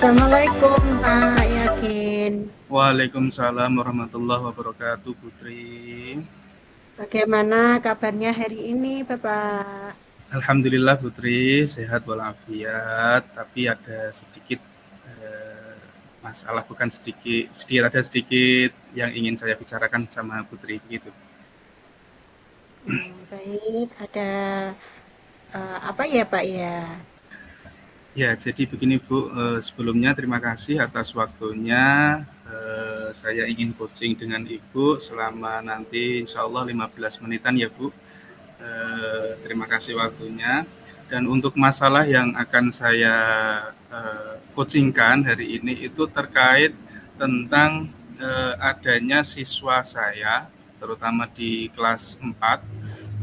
Assalamualaikum Pak Yakin. Waalaikumsalam warahmatullahi wabarakatuh, Putri. Bagaimana kabarnya hari ini, Bapak? Alhamdulillah, Putri, sehat walafiat, tapi ada sedikit masalah, bukan sedikit ada sedikit yang ingin saya bicarakan sama Putri gitu. Baik, ada apa ya, Pak ya? Ya, jadi begini Bu, sebelumnya terima kasih atas waktunya. Saya ingin coaching dengan Ibu selama nanti insya Allah 15 menitan ya Bu. Terima kasih waktunya. Dan untuk masalah yang akan saya coachingkan hari ini itu terkait tentang adanya siswa saya, terutama di kelas 4,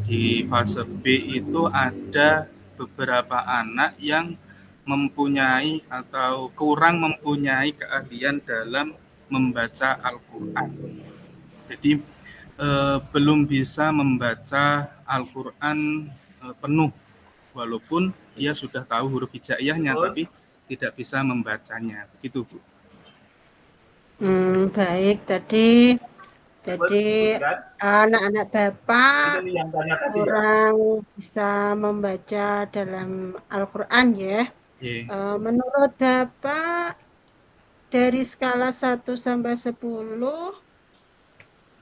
di fase B itu ada beberapa anak yang mempunyai atau kurang mempunyai keahlian dalam membaca Al-Quran. Jadi belum bisa membaca Al-Quran penuh, walaupun dia sudah tahu huruf hijaiyahnya, tapi tidak bisa membacanya. Begitu, Bu. Baik, jadi anak-anak Bapak kurang bisa membaca dalam Al-Quran ya. Yeah. Menurut Bapak, dari skala 1 sampai 10,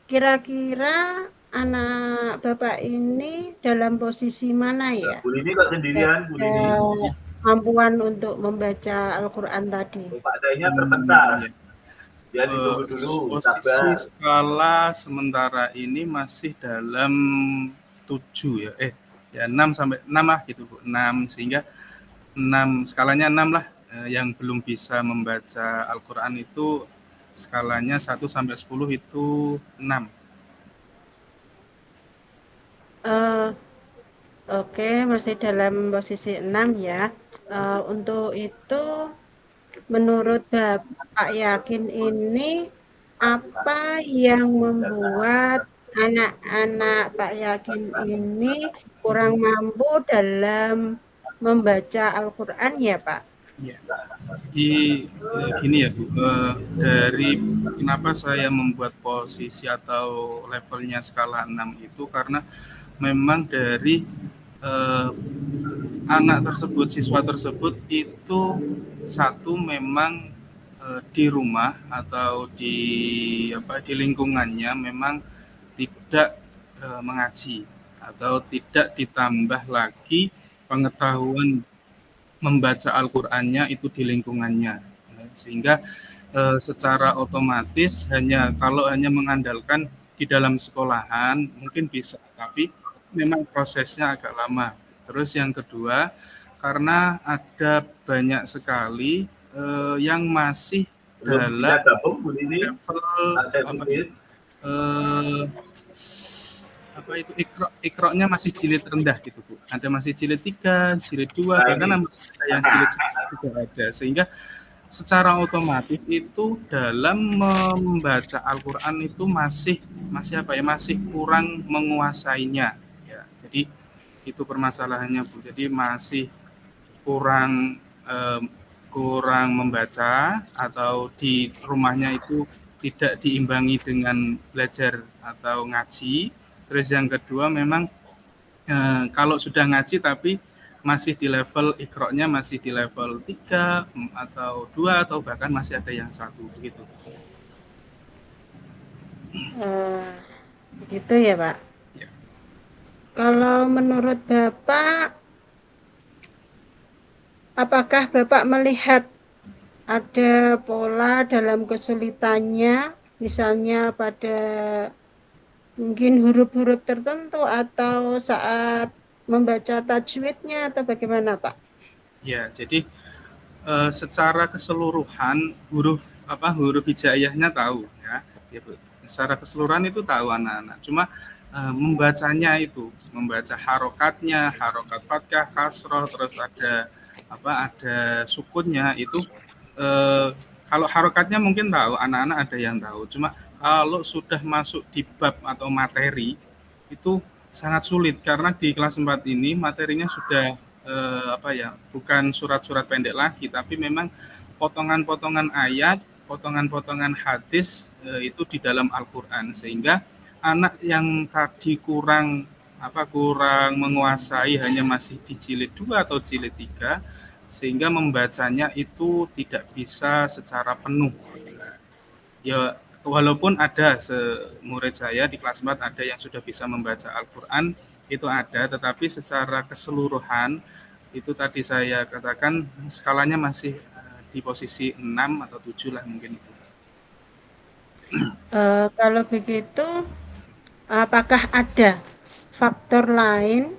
kira-kira anak Bapak ini dalam posisi mana ya? Bu Lini kok sendirian, Bu Lini? Kemampuan untuk membaca Al-Quran tadi. Pak saya terpental. Ya. Ya ditunggu dulu, Posisi sabar. skala sementara ini masih dalam 7 ya. Ya 6 sampai 6 lah gitu, Bu. 6 sehingga 6 skalanya 6 lah. Yang belum bisa membaca Al-Quran itu skalanya 1 sampai 10 itu 6. Oke, masih dalam posisi 6 ya. Untuk itu, menurut Bapak Yakin ini, apa yang membuat anak-anak Pak Yakin ini kurang mampu dalam membaca Al-Quran ya, Pak? Ya. Jadi gini ya Bu, dari kenapa saya membuat posisi atau levelnya skala 6 itu karena memang dari anak tersebut, siswa tersebut itu satu memang di rumah atau di lingkungannya memang tidak mengaji atau tidak ditambah lagi pengetahuan membaca Al-Qur'annya itu di lingkungannya. Sehingga secara otomatis kalau hanya mengandalkan di dalam sekolahan mungkin bisa, tapi memang prosesnya agak lama. Terus yang kedua, karena ada banyak sekali yang masih dalam level ikroknya masih jilid rendah gitu Bu. Ada masih jilid 3, jilid 2, bahkan masih ada yang jilid 1 juga ada. Sehingga secara otomatis itu dalam membaca Al-Quran itu masih kurang menguasainya. Ya, jadi itu permasalahannya Bu. Jadi masih kurang membaca atau di rumahnya itu tidak diimbangi dengan belajar atau ngaji. Terus yang kedua memang kalau sudah ngaji tapi masih di level ikroknya masih di level 3 atau 2 atau bahkan masih ada yang 1 begitu. Begitu ya Pak? Ya. Kalau menurut Bapak, apakah Bapak melihat ada pola dalam kesulitannya, misalnya pada mungkin huruf-huruf tertentu atau saat membaca tajwidnya atau bagaimana Pak? Ya, jadi secara keseluruhan huruf hijaiyahnya tahu ya. Secara keseluruhan itu tahu anak-anak. Cuma membacanya itu, membaca harokatnya, harokat fathah, kasroh, terus ada sukunnya itu kalau harokatnya mungkin tahu, anak-anak ada yang tahu. Cuma kalau sudah masuk di bab atau materi itu sangat sulit karena di kelas 4 ini materinya sudah bukan surat-surat pendek lagi, tapi memang potongan-potongan ayat, potongan-potongan hadis itu di dalam Al-Qur'an, sehingga anak yang tadi kurang menguasai, hanya masih di jilid 2 atau jilid 3, sehingga membacanya itu tidak bisa secara penuh. Ya, walaupun ada murid saya di kelas 4 ada yang sudah bisa membaca Al-Qur'an, itu ada, tetapi secara keseluruhan itu tadi saya katakan skalanya masih di posisi 6 atau 7 lah mungkin itu. Kalau begitu, apakah ada faktor lain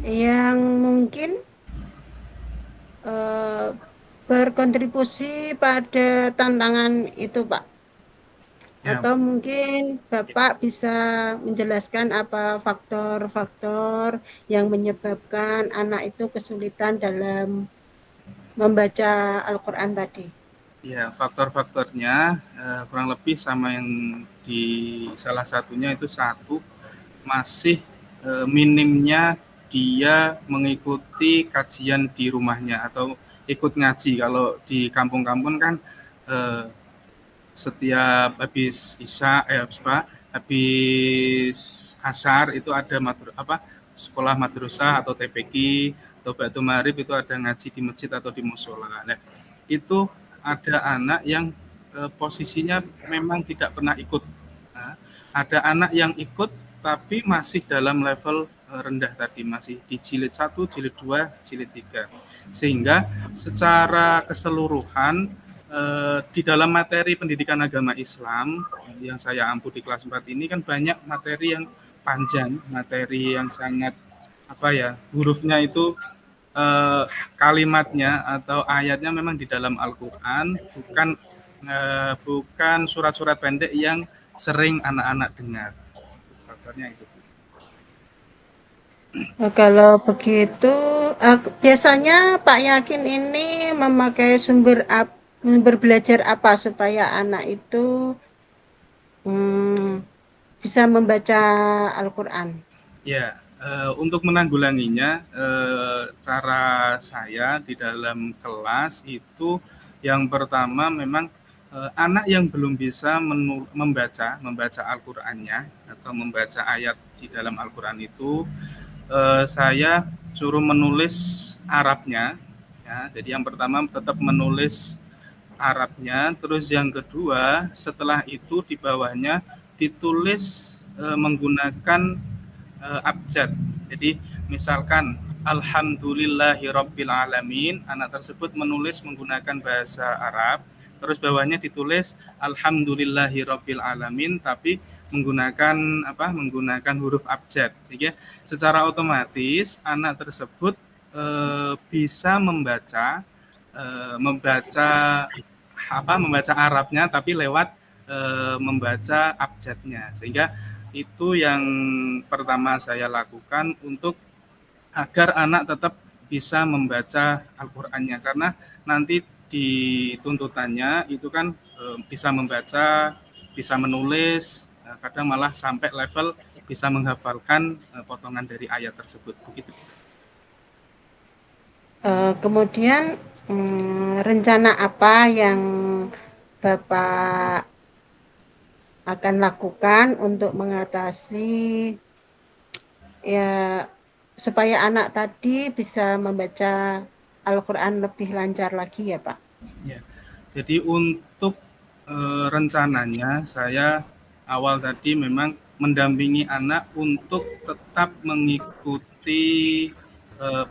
yang mungkin berkontribusi pada tantangan itu, Pak? Ya. Atau mungkin Bapak bisa menjelaskan apa faktor-faktor yang menyebabkan anak itu kesulitan dalam membaca Al-Qur'an tadi? Ya, faktor-faktornya kurang lebih sama yang di salah satunya itu satu, masih minimnya dia mengikuti kajian di rumahnya atau ikut ngaji. Kalau di kampung-kampung kan setiap habis isya habis asar itu ada sekolah madrasah atau TPQ atau batu marib itu ada ngaji di masjid atau di musola. Nah, itu ada anak yang posisinya memang tidak pernah ikut. Nah, ada anak yang ikut tapi masih dalam level rendah tadi, masih di jilid 1, jilid 2, jilid 3. Sehingga secara keseluruhan di dalam materi pendidikan agama Islam yang saya ampu di kelas 4 ini kan banyak materi yang panjang, materi yang sangat hurufnya itu kalimatnya atau ayatnya memang di dalam Al-Qur'an, bukan surat-surat pendek yang sering anak-anak dengar. Faktornya itu. Kalau begitu, biasanya Pak Yakin ini memakai sumber belajar apa supaya anak itu bisa membaca Al-Qur'an? Ya, untuk menanggulanginya, cara saya di dalam kelas itu yang pertama memang anak yang belum bisa membaca Al-Qur'annya atau membaca ayat di dalam Al-Qur'an itu, saya suruh menulis Arabnya. Ya, jadi yang pertama tetap menulis Arabnya, terus yang kedua setelah itu di bawahnya ditulis menggunakan abjad. Jadi misalkan Alhamdulillahirabbil alamin, anak tersebut menulis menggunakan bahasa Arab, terus bawahnya ditulis Alhamdulillahirabbil alamin tapi menggunakan huruf abjad. Jadi secara otomatis anak tersebut bisa membaca Arabnya tapi lewat membaca abjadnya, sehingga itu yang pertama saya lakukan untuk agar anak tetap bisa membaca Al-Qur'annya, karena nanti di tuntutannya itu kan bisa membaca, bisa menulis, kadang malah sampai level bisa menghafalkan potongan dari ayat tersebut begitu. Kemudian rencana apa yang Bapak akan lakukan untuk mengatasi ya supaya anak tadi bisa membaca Al-Qur'an lebih lancar lagi ya, Pak? Ya. Jadi untuk rencananya saya awal tadi memang mendampingi anak untuk tetap mengikuti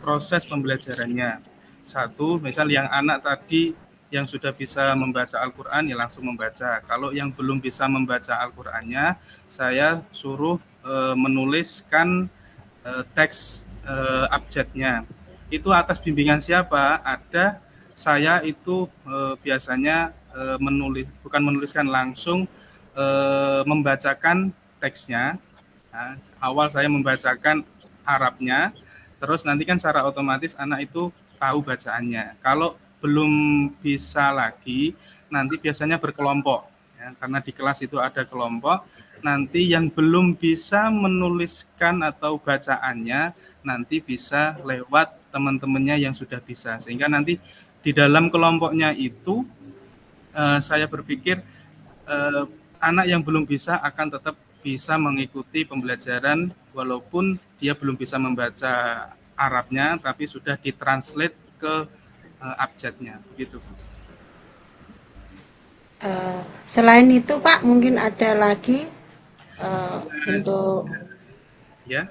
proses pembelajarannya. Satu, misal yang anak tadi yang sudah bisa membaca Al-Qur'an ya langsung membaca. Kalau yang belum bisa membaca Al-Qur'annya, saya suruh menuliskan teks abjadnya. Itu atas bimbingan siapa? Ada saya itu biasanya bukan menuliskan langsung, membacakan teksnya. Nah, awal saya membacakan Arabnya, terus nanti kan secara otomatis anak itu tahu bacaannya. Kalau belum bisa lagi, nanti biasanya berkelompok, ya, karena di kelas itu ada kelompok. Nanti yang belum bisa menuliskan atau bacaannya, nanti bisa lewat teman-temannya yang sudah bisa, sehingga nanti di dalam kelompoknya itu saya berpikir anak yang belum bisa akan tetap bisa mengikuti pembelajaran walaupun dia belum bisa membaca Arabnya, tapi sudah ditranslate ke abjadnya, begitu. Selain itu Pak, mungkin ada lagi untuk Ya,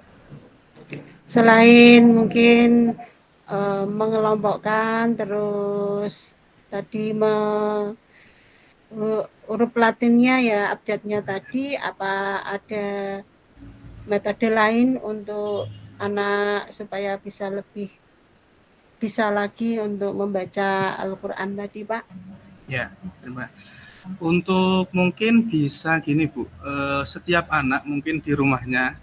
selain mungkin mengelompokkan, terus tadi huruf Latinnya ya abjadnya tadi, apa ada metode lain untuk anak supaya bisa lagi untuk membaca Al-Quran tadi Pak? ya, terima. Untuk mungkin bisa gini Bu, setiap anak mungkin di rumahnya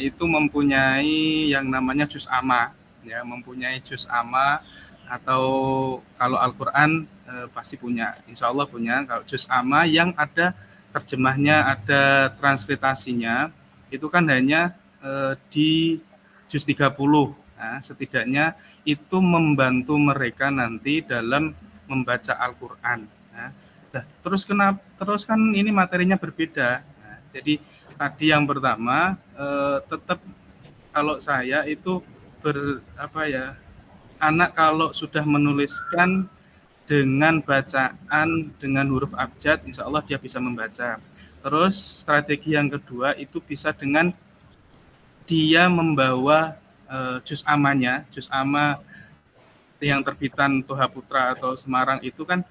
itu mempunyai yang namanya juz amma, ya, mempunyai juz amma, atau kalau Al-Quran pasti punya, insya Allah punya. Kalau juz amma yang ada terjemahnya, ada translitasinya, itu kan hanya di juz 30. Nah, setidaknya itu membantu mereka nanti dalam membaca Al-Quran. Nah, terus kan ini materinya berbeda. Nah, jadi tadi yang pertama tetap kalau saya itu anak kalau sudah menuliskan dengan bacaan dengan huruf abjad, insya Allah dia bisa membaca. Terus strategi yang kedua itu bisa dengan dia membawa juz amanya, juz ama yang terbitan Toha Putra atau Semarang itu kan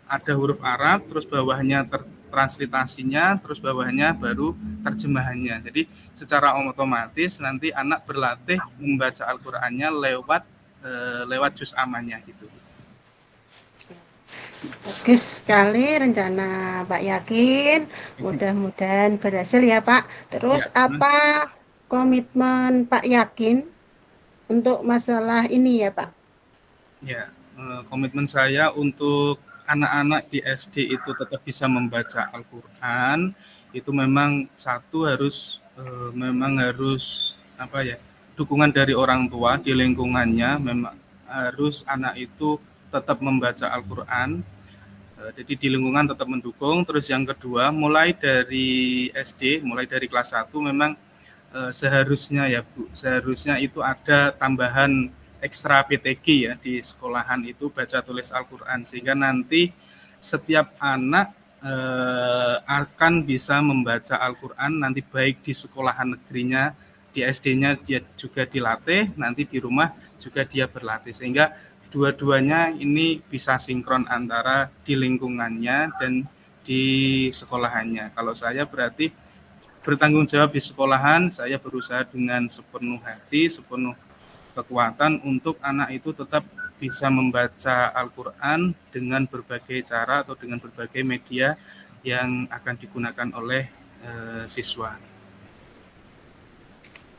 ada huruf Arab, terus bawahnya translitasinya, terus bawahnya baru terjemahannya. Jadi secara otomatis nanti anak berlatih membaca Al-Qur'annya lewat juz amanya gitu. Bagus sekali rencana Pak Yakin, mudah-mudahan berhasil ya Pak. Terus Ya, apa komitmen Pak Yakin untuk masalah ini ya Pak? ya, komitmen saya untuk anak-anak di SD itu tetap bisa membaca Al-Qur'an, itu memang memang harus dukungan dari orang tua di lingkungannya, memang harus anak itu tetap membaca Al-Qur'an. Jadi di lingkungan tetap mendukung. Terus yang kedua, mulai dari SD, mulai dari kelas 1 memang seharusnya ya Bu, seharusnya itu ada tambahan ekstra PTG ya di sekolahan itu baca tulis Al-Qur'an, sehingga nanti setiap anak akan bisa membaca Al-Qur'an nanti, baik di sekolahan negerinya, di SD-nya dia juga dilatih, nanti di rumah juga dia berlatih, sehingga dua-duanya ini bisa sinkron antara di lingkungannya dan di sekolahannya. Kalau saya berarti bertanggung jawab di sekolahan, saya berusaha dengan sepenuh hati, sepenuh kekuatan untuk anak itu tetap bisa membaca Al-Quran dengan berbagai cara atau dengan berbagai media yang akan digunakan oleh siswa.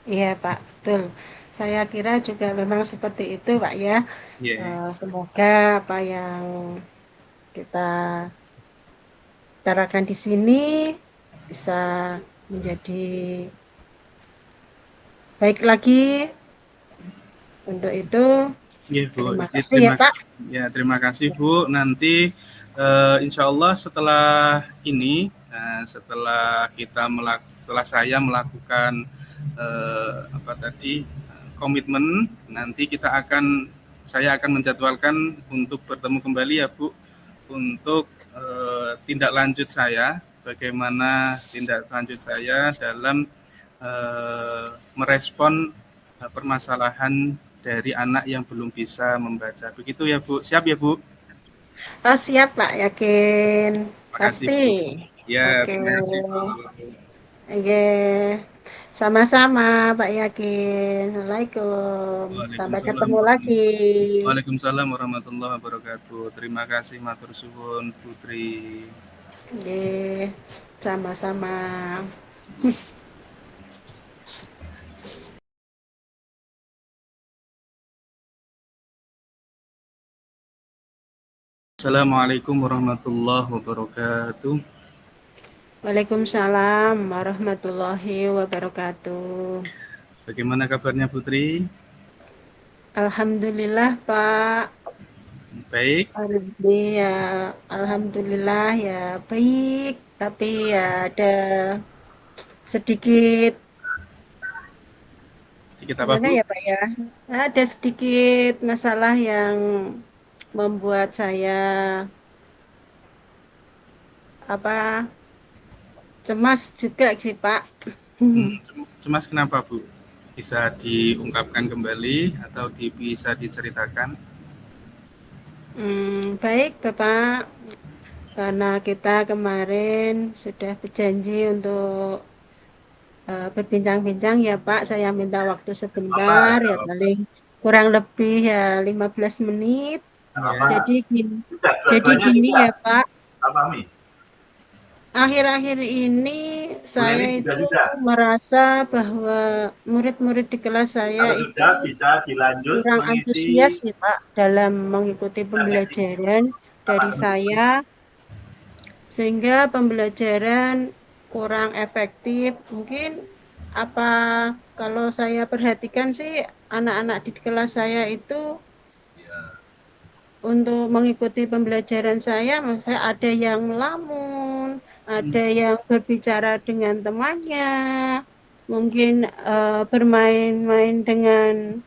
Iya Pak, betul. Saya kira juga memang seperti itu Pak ya. Yeah. Semoga apa yang kita bicarakan di sini bisa menjadi baik lagi. Untuk itu Ya, Bu. terima kasih ya Pak. Ya, terima kasih Bu. Nanti insya Allah setelah ini, setelah saya melakukan komitmen, nanti saya akan menjadwalkan untuk bertemu kembali ya Bu, untuk tindak lanjut saya, bagaimana tindak lanjut saya dalam merespon permasalahan dari anak yang belum bisa membaca. Begitu ya Bu. Siap ya Bu? Oh siap Pak Yakin. Makasih Pasti. Bu. Ya, Oke. terima kasih Bu. Oke. Sama-sama Pak Yakin. Assalamualaikum. Sampai ketemu lagi. Waalaikumsalam warahmatullahi wabarakatuh. Terima kasih matur suwun Putri. Oke. Sama-sama. Assalamualaikum warahmatullahi wabarakatuh. Waalaikumsalam warahmatullahi wabarakatuh. Bagaimana kabarnya Putri? Alhamdulillah Pak. Baik. Hari ini ya alhamdulillah ya baik, tapi ya ada sedikit Sedikit apa, gimana Bu? ya Pak ya? Ada sedikit masalah yang membuat saya apa cemas juga sih Pak. Cemas kenapa, Bu? Bisa diungkapkan kembali atau bisa diceritakan? Baik Bapak, karena kita kemarin sudah berjanji untuk berbincang-bincang ya Pak, saya minta waktu Apa? sebentar Nggak ya apa-apa. paling kurang lebih ya 15 menit. Nggak Ya. apa-apa. Jadi gini, Sudah, jadi dua-duanya gini sudah. ya Pak, Pak Fahmi. akhir-akhir ini Bu saya Leni juga itu sudah. merasa bahwa murid-murid di kelas saya Kalau itu sudah, bisa dilanjut kurang mengisi antusias sih Pak dalam mengikuti teksi. pembelajaran Apa dari sebenarnya? saya, sehingga pembelajaran kurang efektif. Mungkin apa kalau saya perhatikan sih anak-anak di kelas saya itu untuk mengikuti pembelajaran saya, maksudnya ada yang melamun, ada yang berbicara dengan temannya, mungkin bermain-main dengan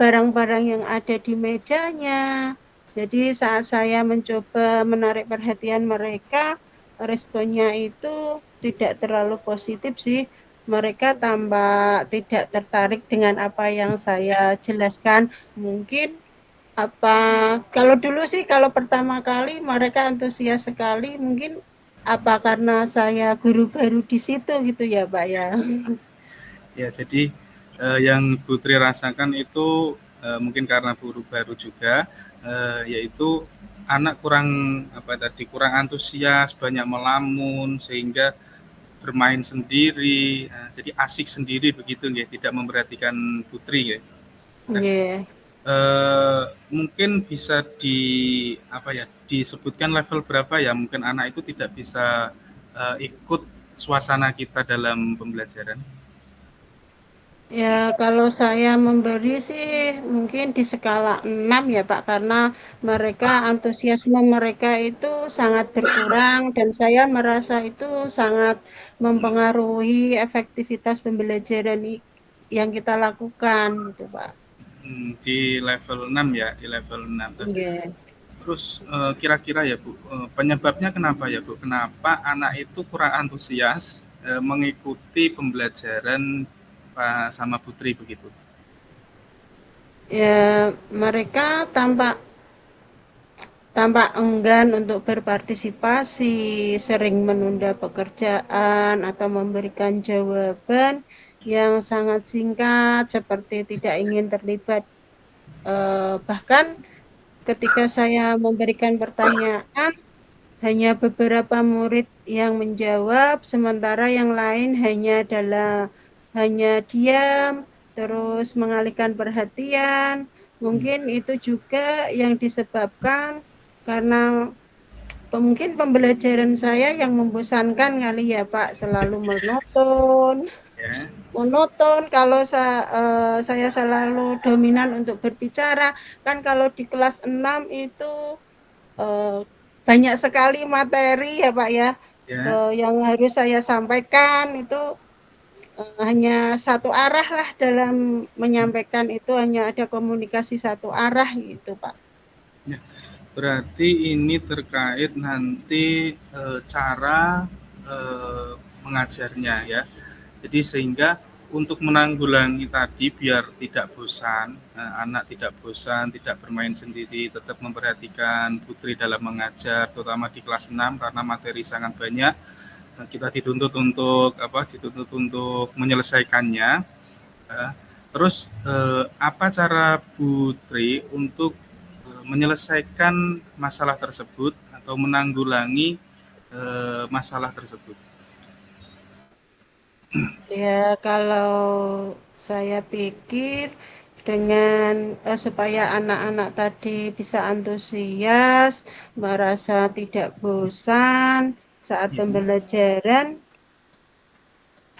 barang-barang yang ada di mejanya. Jadi saat saya mencoba menarik perhatian mereka, responnya itu tidak terlalu positif sih. Mereka tampak tidak tertarik dengan apa yang saya jelaskan. Mungkin apa kalau dulu sih kalau pertama kali mereka antusias sekali, mungkin apa karena saya guru baru di situ gitu ya, Pak ya. Ya, jadi yang Putri rasakan itu mungkin karena guru baru juga, yaitu anak kurang apa tadi kurang antusias, banyak melamun sehingga bermain sendiri, jadi asik sendiri begitu ya, tidak memperhatikan Putri ya. Nah, Nggih. mungkin bisa apa ya disebutkan level berapa ya mungkin anak itu tidak bisa ikut suasana kita dalam pembelajaran. Ya, kalau saya memberi sih mungkin di skala 6 ya Pak, karena mereka antusiasme mereka itu sangat berkurang dan saya merasa itu sangat mempengaruhi efektivitas pembelajaran yang kita lakukan gitu Pak. Di level 6 ya, di level 6. Nggih. Terus kira-kira ya Bu, penyebabnya kenapa ya Bu? Kenapa anak itu kurang antusias mengikuti pembelajaran sama Putri begitu? Ya, mereka tampak tampak enggan untuk berpartisipasi, sering menunda pekerjaan atau memberikan jawaban yang sangat singkat seperti tidak ingin terlibat. Bahkan ketika saya memberikan pertanyaan, hanya beberapa murid yang menjawab, sementara yang lain hanya diam, terus mengalihkan perhatian. Mungkin itu juga yang disebabkan karena mungkin pembelajaran saya yang membosankan kali ya Pak, selalu Ya, monoton kalau saya selalu dominan untuk berbicara. Kan kalau di kelas 6 itu eh, banyak sekali materi ya Pak ya, ya. yang harus saya sampaikan itu hanya satu arah lah dalam menyampaikan itu hanya ada komunikasi satu arah gitu Pak. Ya. Berarti ini terkait nanti cara mengajarnya ya. Jadi sehingga untuk menanggulangi tadi biar tidak bosan, anak tidak bosan, tidak bermain sendiri, tetap memperhatikan Putri dalam mengajar, terutama di kelas 6 karena materi sangat banyak. Kita dituntut untuk apa? Dituntut untuk menyelesaikannya. Eh, Terus apa cara Putri untuk menyelesaikan masalah tersebut atau menanggulangi masalah tersebut? Ya kalau saya pikir dengan supaya anak-anak tadi bisa antusias, merasa tidak bosan saat Ya. pembelajaran,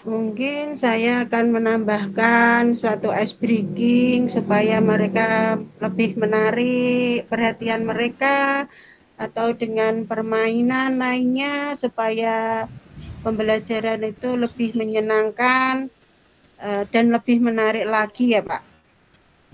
Mungkin saya akan menambahkan suatu ice breaking supaya mereka lebih menarik perhatian mereka, atau dengan permainan lainnya supaya pembelajaran itu lebih menyenangkan dan lebih menarik lagi ya Pak.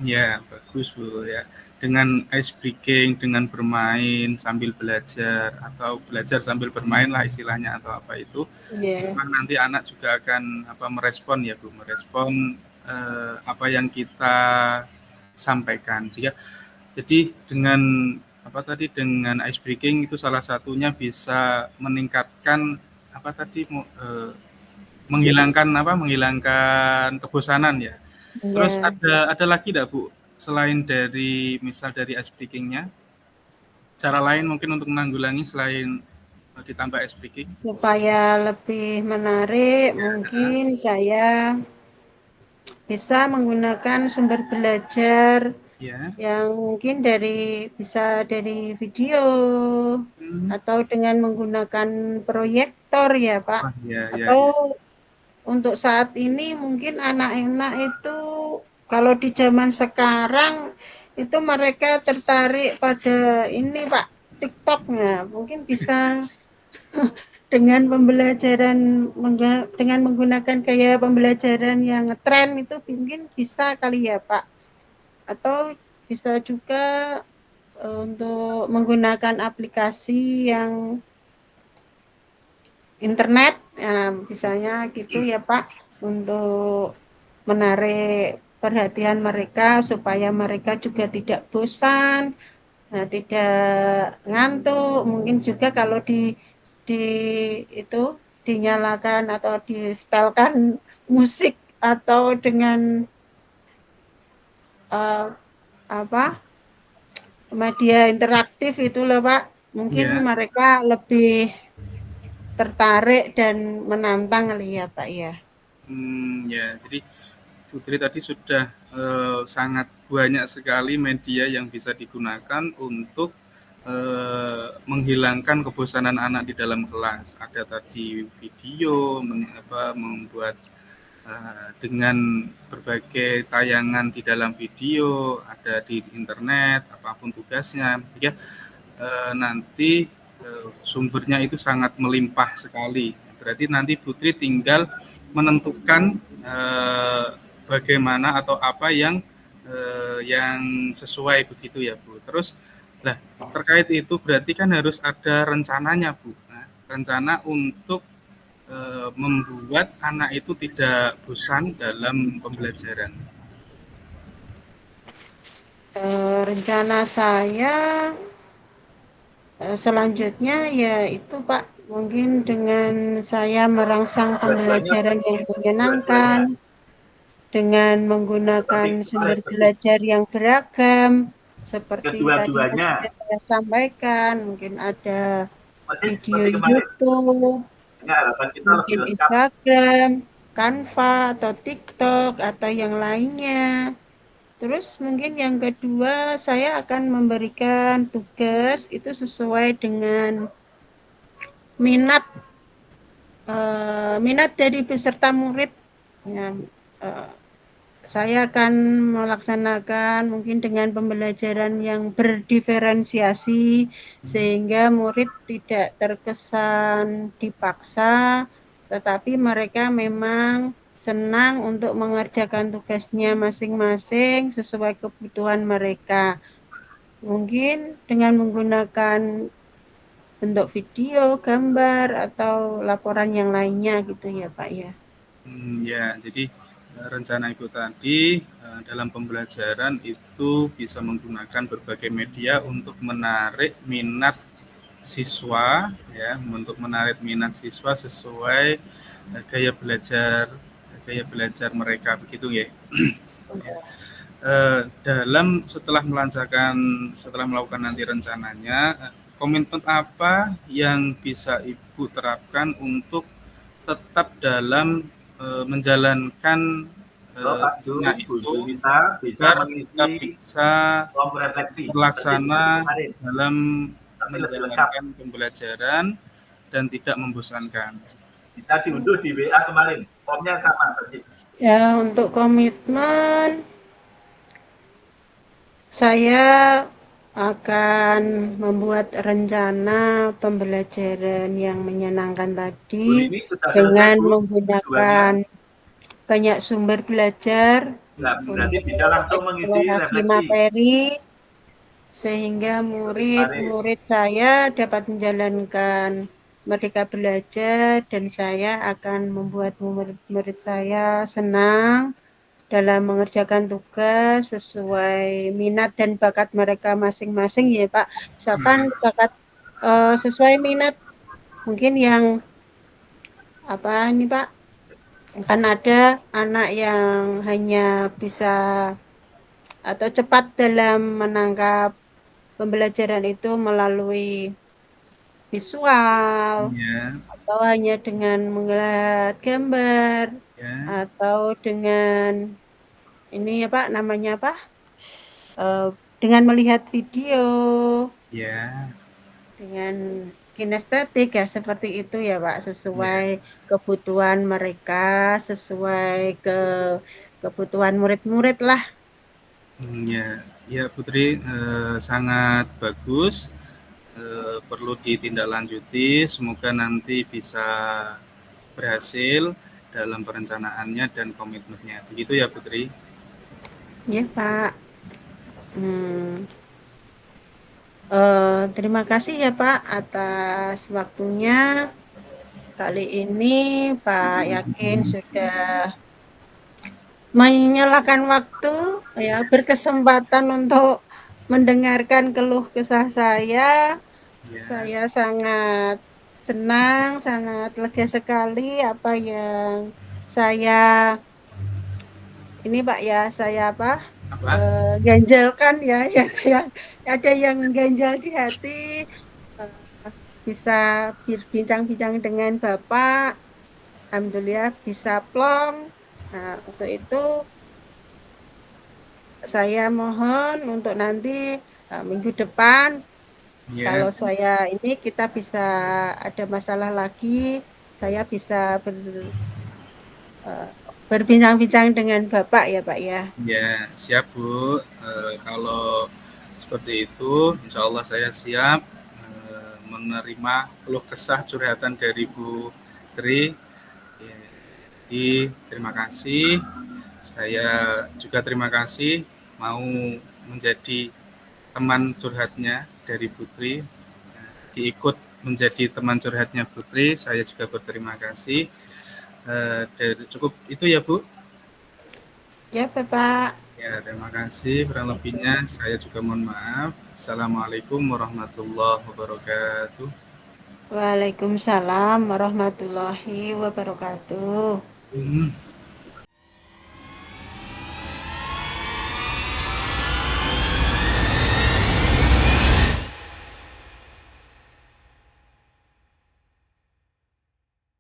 Ya, bagus Bu ya. Dengan ice breaking, dengan bermain sambil belajar atau belajar sambil bermain lah istilahnya atau apa itu, Yeah. memang nanti anak juga akan merespon ya Bu, merespon apa yang kita sampaikan. Jadi dengan dengan ice breaking itu salah satunya bisa meningkatkan menghilangkan kebosanan ya. Terus Ya, ada lagi enggak Bu, selain dari misal dari ice breaking-nya, cara lain mungkin untuk menanggulangi selain ditambah ice breaking? supaya lebih menarik mungkin saya bisa menggunakan sumber belajar Ya. yang mungkin bisa dari video Hmm. atau dengan menggunakan proyektor ya Pak. Wah, ya, ya, Atau ya. untuk saat ini mungkin anak-anak itu kalau di zaman sekarang itu mereka tertarik pada ini Pak, TikTok-nya. Mungkin bisa dengan pembelajaran dengan menggunakan gaya pembelajaran yang tren itu mungkin bisa kali ya Pak. Atau bisa juga untuk menggunakan aplikasi yang internet, misalnya gitu ya Pak, untuk menarik perhatian mereka supaya mereka juga tidak bosan, tidak ngantuk. Mungkin juga kalau di itu dinyalakan atau di setelkan musik atau dengan apa media interaktif itu loh Pak, mungkin Ya. mereka lebih tertarik dan menantang kali ya Pak ya. Ya, jadi Putri tadi sudah sangat banyak sekali media yang bisa digunakan untuk menghilangkan kebosanan anak di dalam kelas. Ada tadi video, membuat dengan berbagai tayangan di dalam video, ada di internet, apapun tugasnya. Jadi nanti sumbernya itu sangat melimpah sekali. Berarti nanti Putri tinggal menentukan bagaimana atau apa yang sesuai begitu ya Bu. Terus nah terkait itu berarti kan harus ada rencananya Bu. Nah, rencana untuk membuat anak itu tidak bosan dalam pembelajaran. Rencana saya selanjutnya ya itu Pak, mungkin dengan saya merangsang Dua-duanya, pembelajaran yang dua-duanya. menyenangkan dengan Tapi menggunakan sumber kemarin pasti belajar yang beragam seperti tadi yang kedua-duanya. sudah saya sampaikan, mungkin ada Persis video seperti kemarin. YouTube, Ini harapan kita lebih mungkin lengkap. Instagram, Canva atau TikTok atau yang lainnya. Terus mungkin yang kedua saya akan memberikan tugas itu sesuai dengan minat minat dari peserta murid. Ya, saya akan melaksanakan mungkin dengan pembelajaran yang berdiferensiasi sehingga murid tidak terkesan dipaksa, tetapi mereka memang senang untuk mengerjakan tugasnya masing-masing sesuai kebutuhan mereka. Mungkin dengan menggunakan bentuk video, gambar, atau laporan yang lainnya gitu ya Pak ya. Ya, jadi rencana Ibu tadi dalam pembelajaran itu bisa menggunakan berbagai media untuk menarik minat siswa ya, untuk menarik minat siswa sesuai gaya belajar mereka begitu ya. Setelah melakukan nanti rencananya, komitmen apa yang bisa Ibu terapkan untuk tetap dalam menjalankan Pak rencana Ju, Bu itu Junita bisa agar kita mengisi bisa kelompok refleksi. Persis seperti terlaksana kemarin, dalam tapi lebih lengkap. menjalankan pembelajaran dan tidak membosankan. Bisa diunduh di WA kemarin. Formnya sama pasti. Ya, untuk komitmen saya akan membuat rencana pembelajaran yang menyenangkan Bu tadi Nini sudah selesai, dengan Bu, keduanya? menggunakan banyak sumber belajar Nah, berarti untuk bisa langsung mengisi eksplorasi refleksi. materi sehingga Mari. murid-murid saya dapat menjalankan Merdeka Belajar dan saya akan membuat murid-murid saya senang dalam mengerjakan tugas sesuai minat dan bakat mereka masing-masing ya Pak. Misalkan bakat sesuai minat mungkin yang apa ini Pak, kan ada anak yang hanya bisa atau cepat dalam menangkap pembelajaran itu melalui visual Ya, atau hanya dengan melihat gambar ya, atau dengan ini ya Pak namanya apa? Eee, dengan melihat video, ya, dengan kinestetik ya seperti itu ya Pak, ya. sesuai kebutuhan mereka, sesuai kebutuhan murid-murid lah. Ya, ya Putri, sangat bagus. Perlu ditindaklanjuti. Semoga nanti bisa berhasil dalam perencanaannya dan komitmennya. Begitu ya Putri. Ya Pak. Hmm. Terima kasih ya Pak atas waktunya. Kali ini Pak Yakin sudah menyalakan waktu ya, berkesempatan untuk mendengarkan keluh kesah saya. Ya, Saya sangat senang, sangat lega sekali apa yang saya ini Pak ya, saya apa, apa? ganjalkan ya, ya saya ada yang ganjal di hati, bisa berbincang-bincang dengan Bapak, alhamdulillah bisa plong. Nah, untuk itu saya mohon untuk nanti, minggu depan Ya, kalau saya ini kita bisa ada masalah lagi, saya bisa eee, berbincang-bincang dengan Bapak ya, Pak, ya. ya siap Bu. Kalau seperti itu, insya Allah saya siap menerima keluh kesah curhatan dari Bu Tri. Ya, jadi terima kasih. Saya juga terima kasih mau menjadi teman curhatnya dari Putri, diikut menjadi teman curhatnya Putri. Saya juga berterima kasih. Cukup itu ya Bu. Ya, Bapak. Ya, terima kasih. Kurang lebihnya saya juga mohon maaf. Assalamualaikum warahmatullahi wabarakatuh. Waalaikumsalam warahmatullahi wabarakatuh. Hmm.